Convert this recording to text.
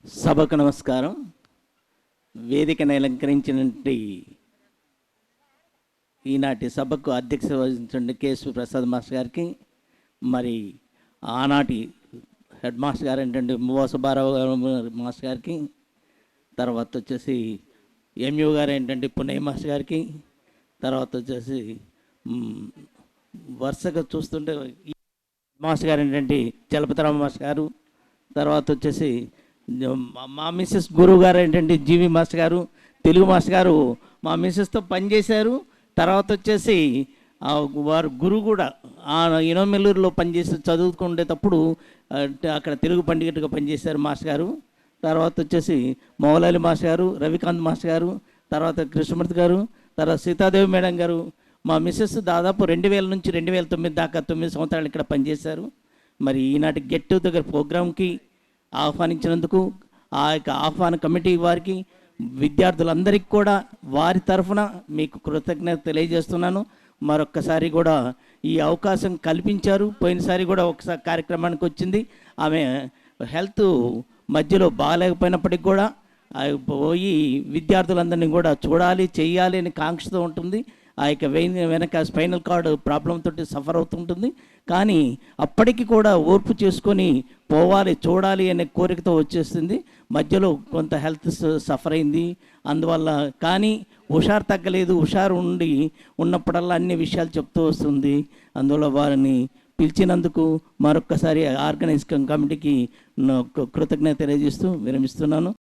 సభకు నమస్కారం. వేదికను అలంకరించినటువంటి ఈనాటి సభకు అధ్యక్షత వహించిన కేసు ప్రసాద్ మాస్టర్ గారికి, మరి ఆనాటి హెడ్ మాస్టర్ గారు ఏంటంటే మువ్వ సుబ్బారావు గారు మాస్టర్ గారికి, తర్వాత వచ్చేసి ఎంయూ గారు ఏంటంటే పున్నయ్య మాస్టర్ గారికి, తర్వాత వచ్చేసి వరుసగా చూస్తుంటే మాస్టర్ గారు ఏంటంటే చలపతిరామ మాస్టర్ గారు, తర్వాత వచ్చేసి మా మిస్సెస్ గురువు గారు ఏంటంటే జీవి మాస్టర్ గారు, తెలుగు మాస్టర్ గారు మా మిస్సెస్తో పనిచేశారు. తర్వాత వచ్చేసి వారు గురువు కూడా ఇనోమెల్లూరులో పనిచేసి చదువుకునేటప్పుడు అక్కడ తెలుగు పండితుడిగా పనిచేశారు మాస్టర్ గారు. తర్వాత వచ్చేసి మౌలాలి మాస్టర్ గారు, రవికాంత్ మాస్టర్ గారు, తర్వాత కృష్ణమూర్తి గారు, తర్వాత సీతాదేవి మేడం గారు. మా మిస్సెస్ దాదాపు 2000 నుంచి 2009 దాకా 9 సంవత్సరాలు ఇక్కడ పనిచేశారు. మరి ఈనాటి గెట్ టుగెదర్ ప్రోగ్రాంకి ఆహ్వానించినందుకు ఆ యొక్క ఆహ్వాన కమిటీ వారికి, విద్యార్థులందరికీ కూడా వారి తరఫున మీకు కృతజ్ఞత తెలియజేస్తున్నాను. మరొక్కసారి కూడా ఈ అవకాశం కల్పించారు. పోయినసారి కూడా ఒకసారి కార్యక్రమానికి వచ్చింది. ఆమె హెల్త్ మధ్యలో బాగాలేకపోయినప్పటికి కూడా పోయి విద్యార్థులందరినీ కూడా చూడాలి, చెయ్యాలి అని కాంక్షతో ఉంటుంది. ఆ యొక్క వెనక స్పైనల్ కార్డ్ ప్రాబ్లంతో సఫర్ అవుతుంటుంది. కానీ అప్పటికి కూడా ఓర్పు చేసుకొని పోవాలి, చూడాలి అనే కోరికతో వచ్చేస్తుంది. మధ్యలో కొంత హెల్త్ సఫర్ అయింది అందువల్ల. కానీ హుషారు తగ్గలేదు. హుషారు ఉన్నప్పుడల్లా అన్ని విషయాలు చెప్తూ వస్తుంది. అందువల్ల వారిని పిలిచినందుకు మరొక్కసారి ఆర్గనైజ్ కమిటీకి కృతజ్ఞత తెలియజేస్తూ విరమిస్తున్నాను.